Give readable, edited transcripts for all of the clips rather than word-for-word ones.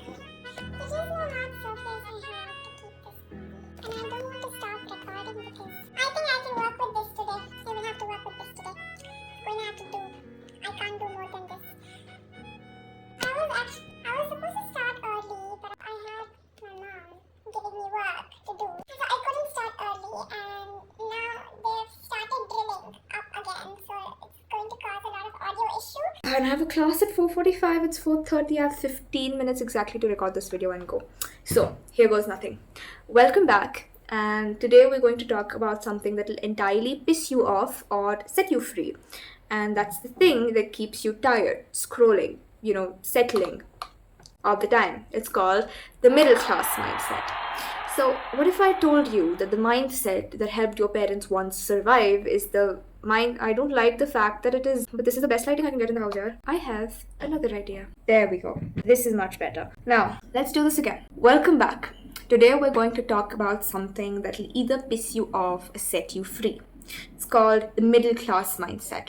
It is no hard surface I have to keep this on. And I don't want to start recording because I think I can work with this today. I will have to work with this today. I'm going to have to do. I can't do more than this. I was supposed to start early, but I had my mom giving me work to do. So I couldn't start early, and now they've started drilling up again. So it's going to cause a lot of audio issues. And I have a class at 4:45, it's 4:30, I have 15 minutes exactly to record this video and go. So, here goes nothing. Welcome back, and today we're going to talk about something that will entirely piss you off or set you free. And that's the thing that keeps you tired, scrolling, settling all the time. It's called the middle class mindset. So, what if I told you that the mindset that helped your parents once survive is the mind? I don't like the fact that it is, but this is the best lighting I can get in the house here. I have another idea. There we go. This is much better. Now, let's do this again. Welcome back. Today we're going to talk about something that will either piss you off or set you free. It's called the middle class mindset.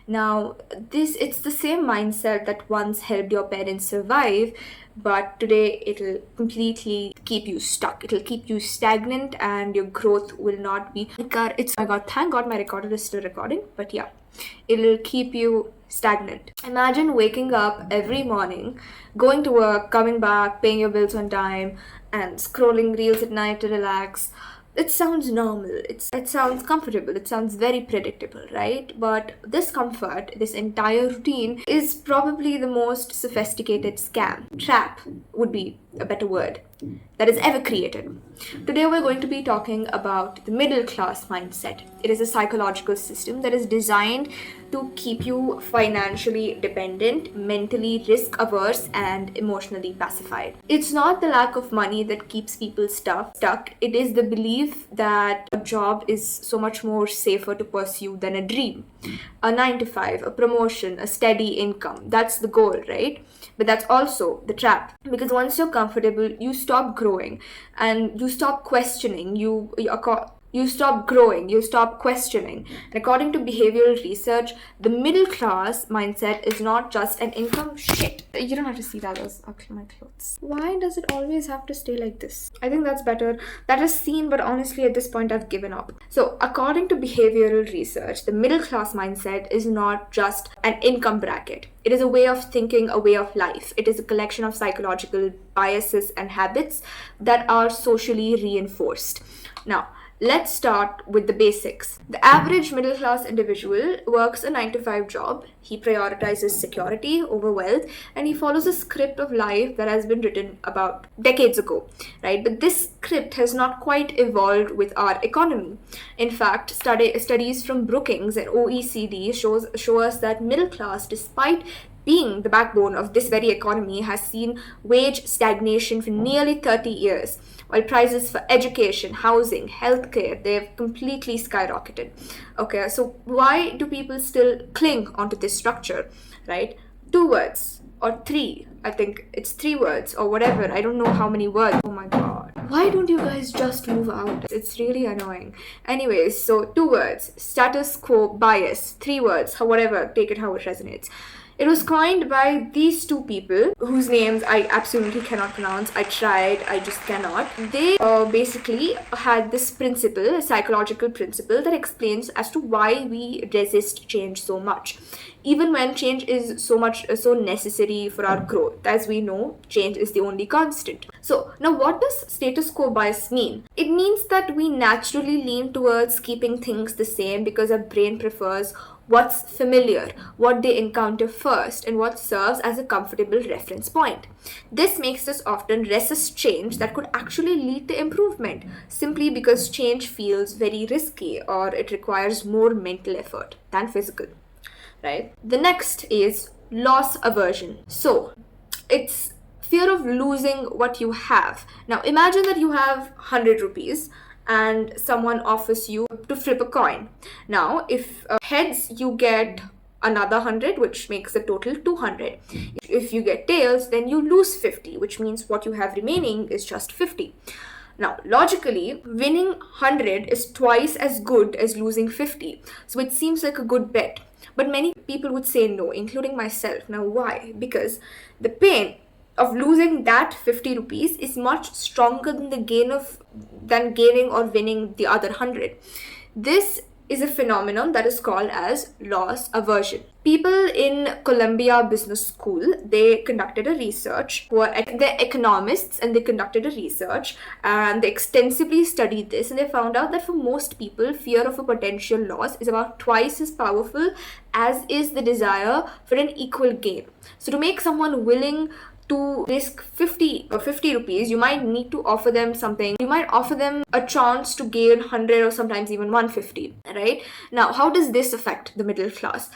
Now, it's the same mindset that once helped your parents survive, but today it'll completely keep you stuck. It'll keep you stagnant and your growth will not be. Oh my god, thank god my recorder is still recording, but yeah, it'll keep you stagnant. Imagine waking up every morning, going to work, coming back, paying your bills on time, and scrolling reels at night to relax. It sounds normal, it sounds comfortable, it sounds very predictable, right? But this comfort, this entire routine is probably the most sophisticated scam. Trap would be a better word that is ever created. Today we're going to be talking about the middle class mindset. It is a psychological system that is designed to keep you financially dependent, mentally risk averse, and emotionally pacified. It's not the lack of money that keeps people stuck. It is the belief that a job is so much more safer to pursue than a dream. A 9 to 5, a promotion, a steady income. That's the goal, right? But that's also the trap. Because once you're comfortable, you stop growing and you stop questioning. You stop growing, you stop questioning. And according to behavioral research, the middle class mindset is not just an income shit. You don't have to see that as actually my clothes. Why does it always have to stay like this? I think that's better. That is seen, but honestly at this point I've given up. So according to behavioral research, the middle class mindset is not just an income bracket. It is a way of thinking, a way of life. It is a collection of psychological biases and habits that are socially reinforced. Now, let's start with the basics. The average middle class individual works a 9 to 5 job. He prioritizes security over wealth, and he follows a script of life that has been written about decades ago, right? But this script has not quite evolved with our economy. In fact, studies from Brookings and OECD show us that middle class, despite being the backbone of this very economy, has seen wage stagnation for nearly 30 years, while prices for education, housing, healthcare, they've completely skyrocketed. Okay, so why do people still cling onto this structure, right? 2 words or 3, I think it's 3 words or whatever, I don't know how many words. Oh my god, why don't you guys just move out? It's really annoying. Anyways, so 2 words, status quo bias, 3 words, whatever, take it how it resonates. It was coined by these 2 people whose names I absolutely cannot pronounce. I tried, I just cannot. They basically had this principle, a psychological principle that explains as to why we resist change so much. Even when change is so necessary for our growth. As we know, change is the only constant. So now what does status quo bias mean? It means that we naturally lean towards keeping things the same because our brain prefers what's familiar, what they encounter first, and what serves as a comfortable reference point. This makes us often resist change that could actually lead to improvement, simply because change feels very risky or it requires more mental effort than physical, right? The next is loss aversion. So, it's fear of losing what you have. Now, imagine that you have 100 rupees and someone offers you to flip a coin. Now, if heads, you get another 100, which makes the total 200. If you get tails, then you lose 50, which means what you have remaining is just 50. Now, logically, winning 100 is twice as good as losing 50. So it seems like a good bet. But many people would say no, including myself. Now, why? Because the pain of losing that 50 rupees is much stronger than the gaining or winning the other 100. This is a phenomenon that is called as loss aversion. People in Columbia Business School, they conducted a research. They're economists, and they conducted a research, and they extensively studied this, and they found out that for most people, fear of a potential loss is about twice as powerful as is the desire for an equal gain. So to make someone willing to risk 50 rupees, you might need to offer them something. You might offer them a chance to gain 100 or sometimes even 150, right? Now, how does this affect the middle class?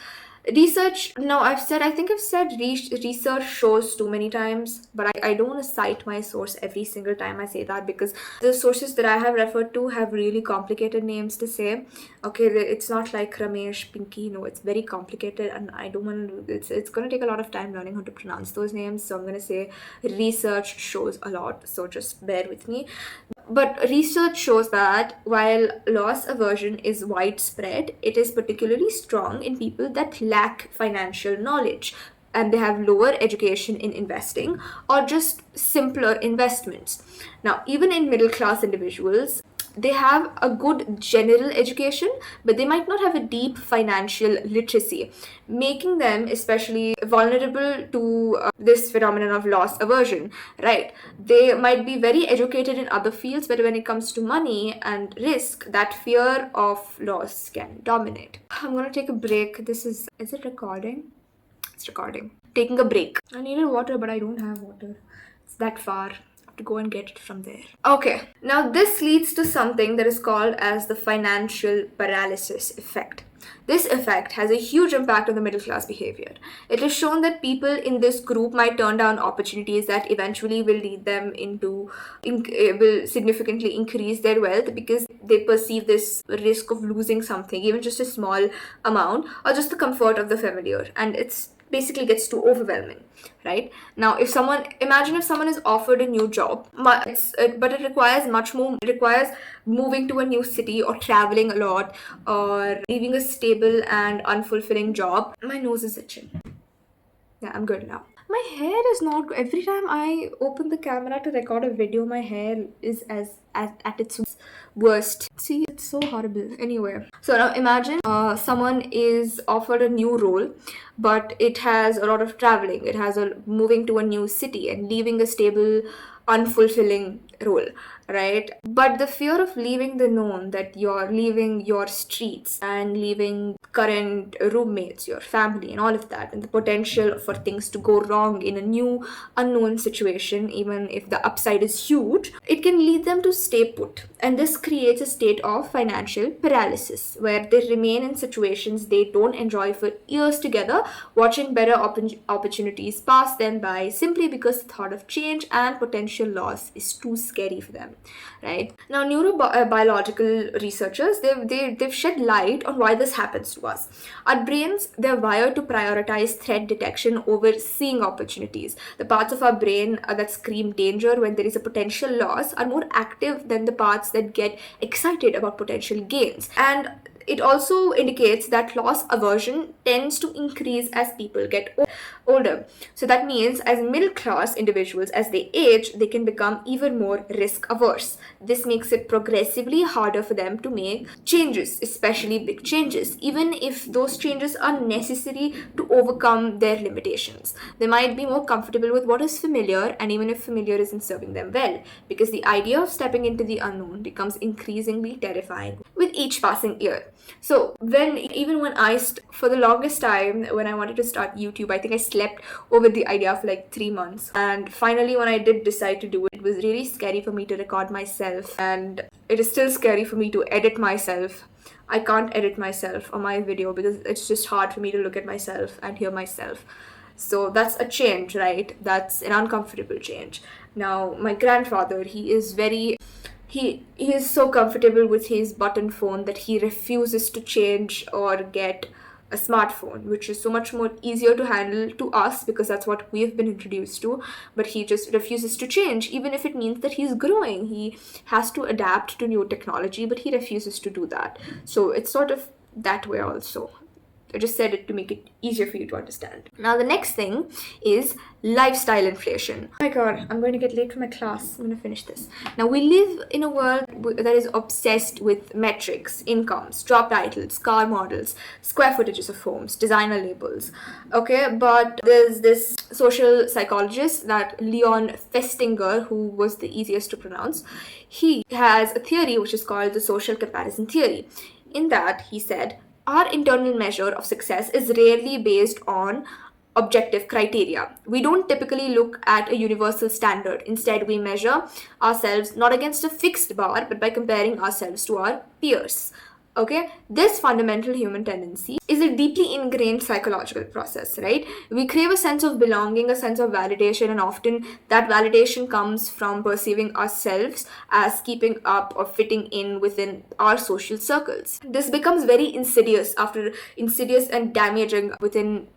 Research, no, I think I've said research shows too many times, but I don't want to cite my source every single time I say that, because the sources that I have referred to have really complicated names to say. Okay, it's not like Ramesh, Pinky, no, it's very complicated, and I don't want to, it's going to take a lot of time learning how to pronounce those names, so I'm going to say research shows a lot, so just bear with me. But research shows that while loss aversion is widespread, it is particularly strong in people that lack financial knowledge and they have lower education in investing or just simpler investments. Now, even in middle class individuals, they have a good general education, but they might not have a deep financial literacy, making them especially vulnerable to this phenomenon of loss aversion, right? They might be very educated in other fields, but when it comes to money and risk, that fear of loss can dominate. I'm gonna take a break. Is it recording? It's recording. Taking a break. I needed water, but I don't have water. It's that far. To go and get it from there. Okay, now this leads to something that is called as the financial paralysis effect. This effect has a huge impact on the middle class behavior. It is shown that people in this group might turn down opportunities that eventually will lead them will significantly increase their wealth, because they perceive this risk of losing something, even just a small amount, or just the comfort of the familiar, and it's basically gets too overwhelming, right? Now, imagine if someone is offered a new job, but it requires much more. It requires moving to a new city or traveling a lot or leaving a stable and unfulfilling job. My nose is itching. Yeah, I'm good now. My hair is not. Every time I open the camera to record a video, my hair is at its worst. See, it's so horrible. Anyway, so now imagine someone is offered a new role, but it has a lot of traveling. It has moving to a new city and leaving a stable, unfulfilling role, right? But the fear of leaving the known, that you're leaving your streets and leaving current roommates, your family, and all of that, and the potential for things to go wrong in a new unknown situation, even if the upside is huge, it can lead them to stay put. And this creates a state of financial paralysis where they remain in situations they don't enjoy for years together, watching better opportunities pass them by simply because the thought of change and potential loss is too scary for them, right? Now, neurobiological researchers, they've shed light on why this happens to us. Our brains, they're wired to prioritize threat detection over seeing opportunities. The parts of our brain that scream danger when there is a potential loss are more active than the parts that get excited about potential gains. And it also indicates that loss aversion tends to increase as people get older. So that means as middle class individuals, as they age, they can become even more risk averse. This makes it progressively harder for them to make changes, especially big changes, even if those changes are necessary to overcome their limitations. They might be more comfortable with what is familiar, and even if familiar isn't serving them well, because the idea of stepping into the unknown becomes increasingly terrifying with each passing year. So for the longest time, when I wanted to start YouTube, I think I slept over the idea for like 3 months. And finally, when I did decide to do it, it was really scary for me to record myself. And it is still scary for me to edit myself. I can't edit myself on my video because it's just hard for me to look at myself and hear myself. So that's a change, right? That's an uncomfortable change. Now, my grandfather, he is so comfortable with his button phone that he refuses to change or get a smartphone, which is so much more easier to handle to us because that's what we've been introduced to. But he just refuses to change, even if it means that he's growing. He has to adapt to new technology, but he refuses to do that. So it's sort of that way also. I just said it to make it easier for you to understand. Now, the next thing is lifestyle inflation. Oh my god, I'm going to get late for my class. I'm going to finish this. Now, we live in a world that is obsessed with metrics, incomes, job titles, car models, square footages of homes, designer labels. Okay, but there's this social psychologist, that Leon Festinger, who was the easiest to pronounce. He has a theory which is called the social comparison theory. In that, he said, our internal measure of success is rarely based on objective criteria. We don't typically look at a universal standard. Instead, we measure ourselves not against a fixed bar, but by comparing ourselves to our peers. Okay, this fundamental human tendency is a deeply ingrained psychological process, right? We crave a sense of belonging, a sense of validation, and often that validation comes from perceiving ourselves as keeping up or fitting in within our social circles. This becomes very insidious and damaging within,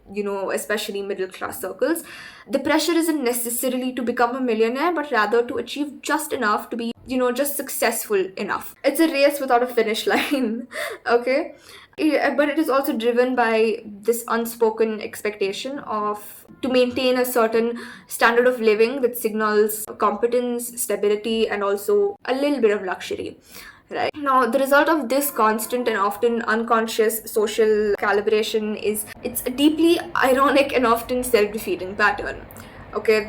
especially middle class circles. The pressure isn't necessarily to become a millionaire, but rather to achieve just enough to be just successful enough. It's a race without a finish line. Okay, yeah, but it is also driven by this unspoken expectation of to maintain a certain standard of living that signals competence, stability, and also a little bit of luxury. Right. Now, the result of this constant and often unconscious social calibration is it's a deeply ironic and often self-defeating pattern. Okay,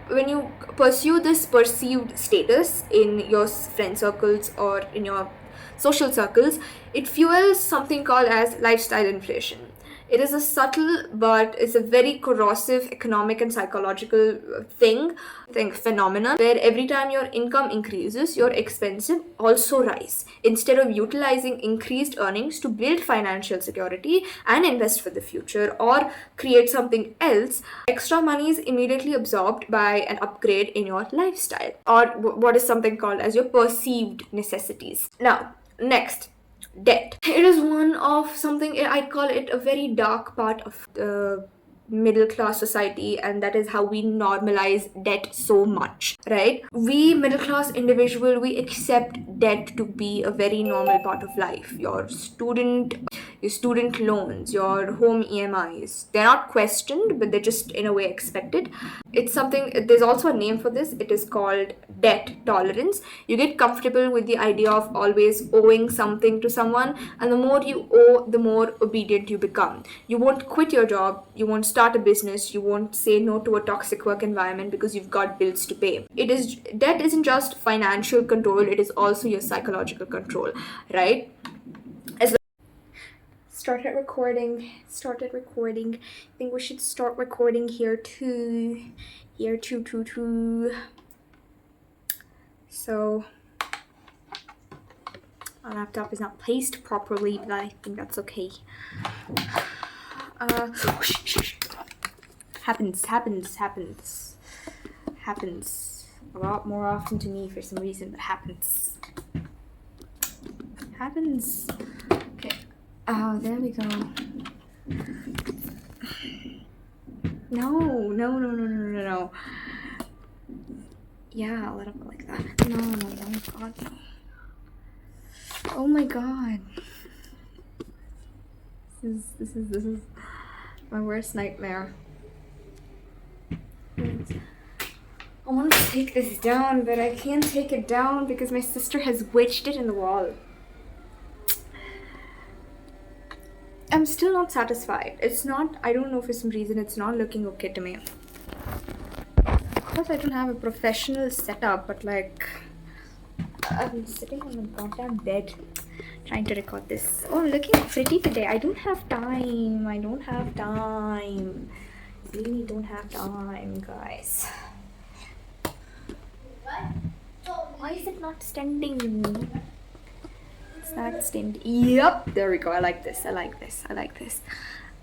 when you pursue this perceived status in your friend circles or in your social circles, it fuels something called as lifestyle inflation. It is a subtle, but it's a very corrosive economic and psychological phenomenon where every time your income increases, your expenses also rise. Instead of utilizing increased earnings to build financial security and invest for the future or create something else, extra money is immediately absorbed by an upgrade in your lifestyle or what is something called as your perceived necessities. Now, next, debt. It is one of something I call it a very dark part of the middle class society, and that is how we normalize debt so much, right? We middle class individual, we accept debt to be a very normal part of life. Your student loans, your home EMIs, they're not questioned, but they're just in a way expected. It's something, there's also a name for this. It is called debt tolerance. You get comfortable with the idea of always owing something to someone, and the more you owe, the more obedient you become. You won't quit your job, you won't start a business, you won't say no to a toxic work environment because you've got bills to pay. Debt isn't just financial control, it is also your psychological control, right? Started recording. I think we should start recording here too. So our laptop is not placed properly, but I think that's okay. Happens a lot more often to me for some reason, but happens. Okay. Oh, there we go. No. Yeah, let it go like that. No, God, no. Oh my god. This is my worst nightmare. I want to take this down, but I can't take it down because my sister has wedged it in the wall. I'm still not satisfied. I don't know, for some reason it's not looking okay to me. Of course I don't have a professional setup, but I'm sitting on the goddamn bed trying to record this. Oh, I'm looking pretty today. I don't have time. Really don't have time, guys. Why is it not standing? It's not standing. Yep, there we go. I like this.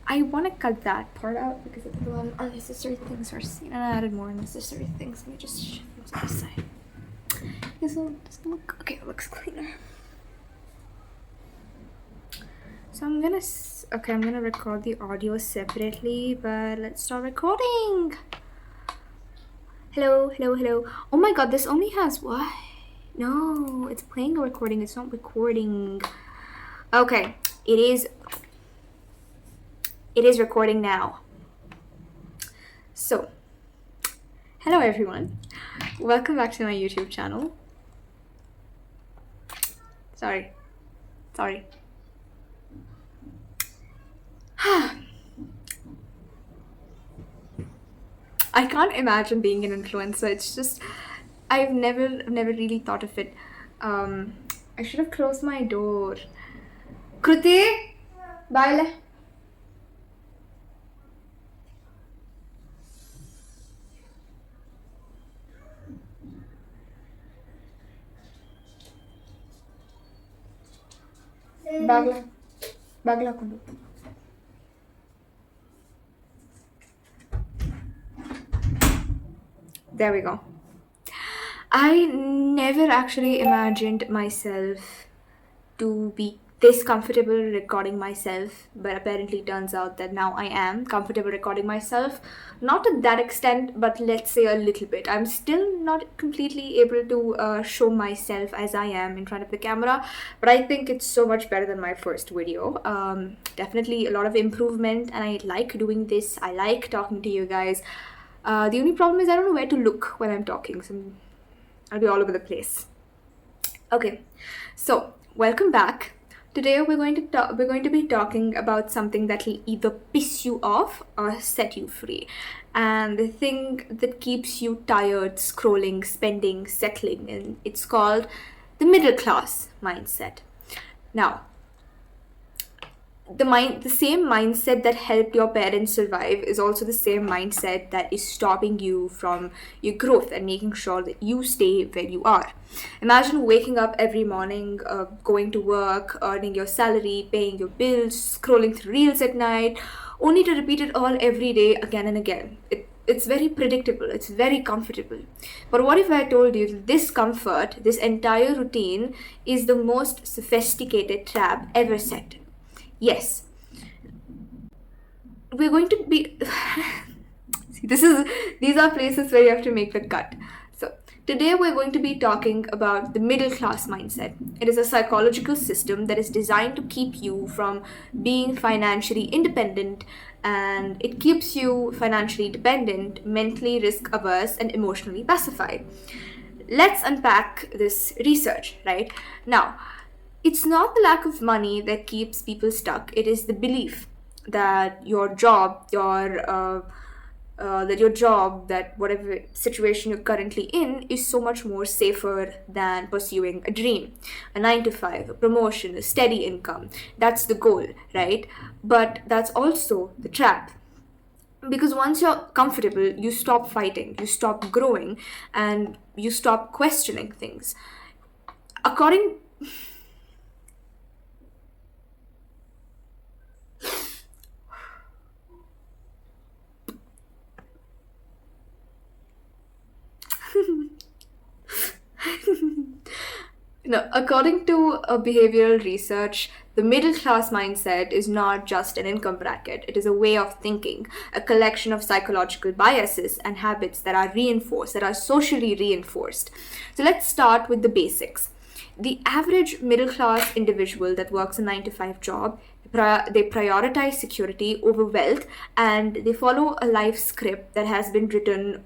I want to cut that part out because it's a lot of unnecessary things are seen, and I added more unnecessary things. Let me just shift it to this side. This will look okay. It looks cleaner. So I'm gonna record the audio separately, but let's start recording. Hello. Oh my god, this only has what? No, it's playing a recording. It's not recording. Okay, it is. It is recording now. So, hello everyone. Welcome back to my YouTube channel. Sorry. I can't imagine being an influencer. It's just, I've never really thought of it. I should have closed my door. Kruti, bye. Bagla kundu. There we go. I never actually imagined myself to be this comfortable recording myself, but apparently it turns out that now I am comfortable recording myself. Not to that extent, but let's say a little bit. I'm still not completely able to show myself as I am in front of the camera, but I think it's so much better than my first video. Definitely a lot of improvement, and I like doing this. I like talking to you guys. The only problem is I don't know where to look when I'm talking, so I'll be all over the place. Okay, so welcome back. Today we're going to be talking about something that will either piss you off or set you free, and the thing that keeps you tired, scrolling, spending, settling, and it's called the middle class mindset. Now, the same mindset that helped your parents survive is also the same mindset that is stopping you from your growth and making sure that you stay where you are. Imagine waking up every morning, going to work, earning your salary, paying your bills, scrolling through reels at night, only to repeat it all every day again and again. It's very predictable, it's very comfortable. But what if I told you that this comfort, this entire routine, is the most sophisticated trap ever set? Yes, we're going to be see, these are places where you have to make the cut. So today we're going to be talking about the middle class mindset. It is a psychological system that is designed to keep you from being financially independent, and it keeps you financially dependent, mentally risk averse, and emotionally pacified. Let's unpack this research. Right now, it's not the lack of money that keeps people stuck. It is the belief that that whatever situation you're currently in is so much more safer than pursuing a dream, a 9 to 5, a promotion, a steady income. That's the goal, right? But that's also the trap. Because once you're comfortable, you stop fighting, you stop growing, and you stop questioning things. According No, according to behavioral research, the middle class mindset is not just an income bracket. It is a way of thinking, a collection of psychological biases and habits that are reinforced, that are socially reinforced. So let's start with the basics. The average middle class individual that works a 9 to 5 job, they prioritize security over wealth, and they follow a life script that has been written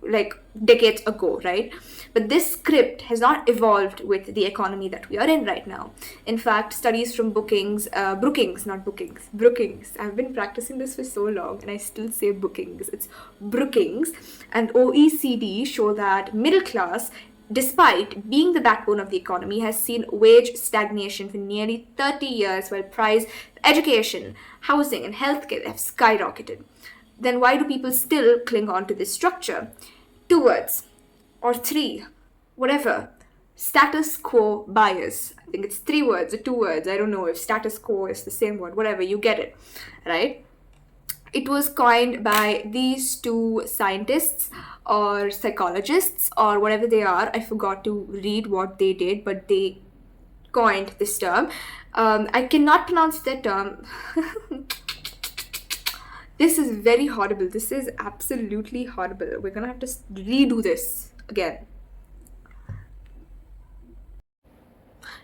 like decades ago, right? But this script has not evolved with the economy that we are in right now. In fact, studies from Brookings, I've been practicing this for so long and I still say Brookings, it's Brookings, and OECD show that middle class, despite being the backbone of the economy, has seen wage stagnation for nearly 30 years, while price of education, housing, and healthcare have skyrocketed. Then why do people still cling on to this structure? 2 words, or 3, whatever. Status quo bias. I think it's 3 words or 2 words. I don't know if status quo is the same word. Whatever, you get it, right? It was coined by these 2 scientists or psychologists or whatever they are. I forgot to read what they did, but they coined this term. I cannot pronounce that term. This is very horrible. This is absolutely horrible. We're gonna have to redo this again.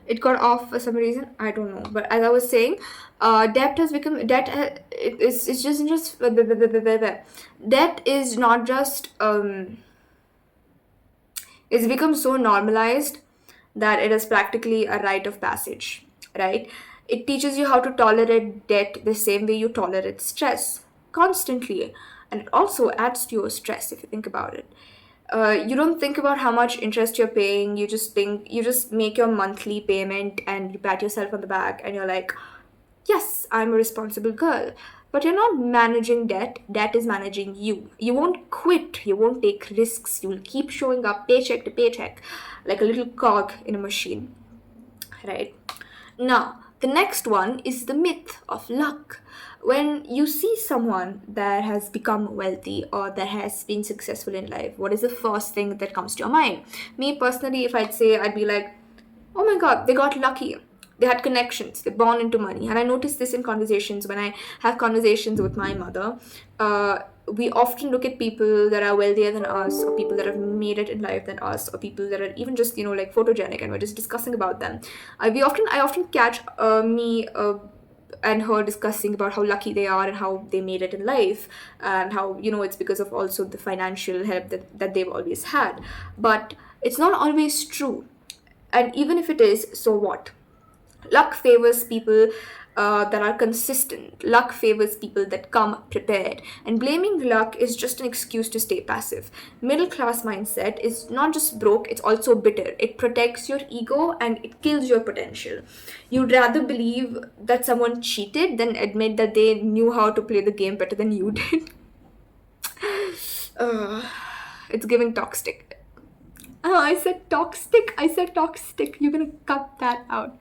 It got off for some reason. I don't know. But as I was saying, debt has become debt. It's just debt is not just it's become so normalized that it is practically a rite of passage, right? It teaches you how to tolerate debt the same way you tolerate stress constantly, and it also adds to your stress if you think about it. You don't think about how much interest you're paying. You just make your monthly payment and you pat yourself on the back and you're like, yes, I'm a responsible girl. But you're not managing debt. Debt is managing you. You won't quit. You won't take risks. You'll keep showing up paycheck to paycheck like a little cog in a machine, right? Now, the next one is the myth of luck. When you see someone that has become wealthy or that has been successful in life, what is the first thing that comes to your mind? Me personally, if I'd say, I'd be like, oh my god, they got lucky. They had connections. They're born into money. And I notice this in conversations when I have conversations with my mother. We often look at people that are wealthier than us, or people that have made it in life than us, or people that are even just, like photogenic, and we're just discussing about them. I often catch me and her discussing about how lucky they are and how they made it in life, and how it's because of also the financial help that they've always had. But it's not always true. And even if it is, so what? Luck favors people that are consistent. Luck favors people that come prepared. And blaming luck is just an excuse to stay passive. Middle class mindset is not just broke, it's also bitter. It protects your ego and it kills your potential. You'd rather believe that someone cheated than admit that they knew how to play the game better than you did. It's giving toxic. Oh, I said toxic. You're gonna cut that out.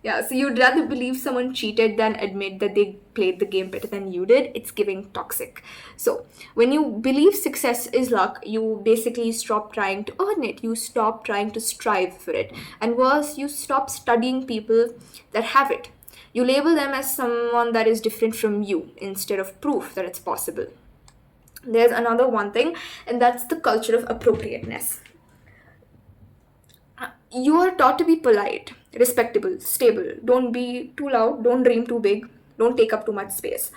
Yeah, so you'd rather believe someone cheated than admit that they played the game better than you did. It's giving toxic. So, when you believe success is luck, you basically stop trying to earn it. You stop trying to strive for it. And worse, you stop studying people that have it. You label them as someone that is different from you instead of proof that it's possible. There's another one thing, and that's the culture of appropriateness. You are taught to be polite, respectable, stable. Don't be too loud, don't dream too big, don't take up too much space.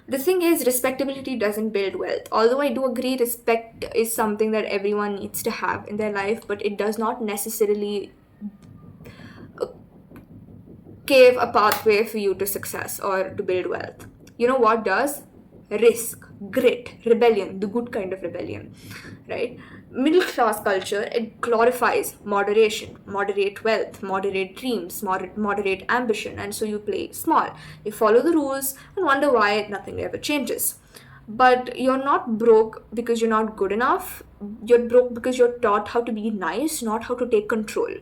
The thing is, respectability doesn't build wealth. Although I do agree respect is something that everyone needs to have in their life, but it does not necessarily cave a pathway for you to success or to build wealth. You know what does? Risk, grit, rebellion, the good kind of rebellion, right? Middle class culture, it glorifies moderation, moderate wealth, moderate dreams, moderate ambition, and so you play small. You follow the rules and wonder why nothing ever changes. But you're not broke because you're not good enough. You're broke because you're taught how to be nice, not how to take control.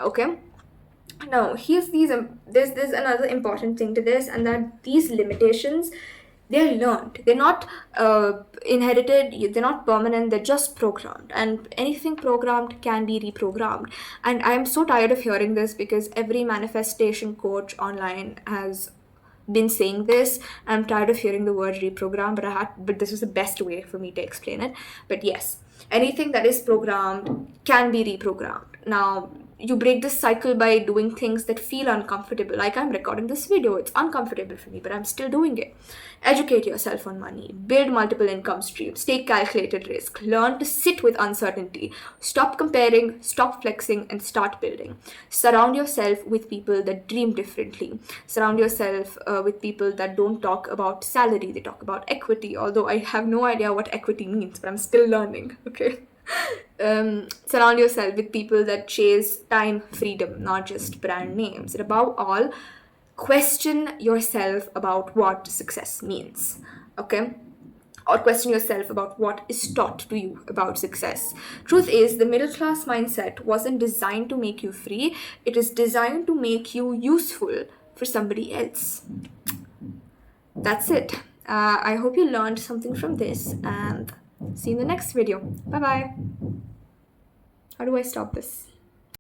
Okay? Now, there's another important thing to this, and that these limitations, they're learned. They're not inherited. They're not permanent. They're just programmed. And anything programmed can be reprogrammed. And I'm so tired of hearing this because every manifestation coach online has been saying this. I'm tired of hearing the word reprogram, but this was the best way for me to explain it. But yes, anything that is programmed can be reprogrammed. Now, you break this cycle by doing things that feel uncomfortable. Like I'm recording this video, it's uncomfortable for me, but I'm still doing it. Educate yourself on money, build multiple income streams, take calculated risk, learn to sit with uncertainty, stop comparing, stop flexing, and start building. Surround yourself with people that dream differently. Surround yourself with people that don't talk about salary, they talk about equity, although I have no idea what equity means, but I'm still learning, okay? Surround yourself with people that chase time freedom, not just brand names. And above all, question yourself about what success means, okay? Or question yourself about what is taught to you about success. Truth is, the middle class mindset wasn't designed to make you free, it is designed to make you useful for somebody else. That's it. I hope you learned something from this, and see you in the next video. Bye bye. How do I stop this?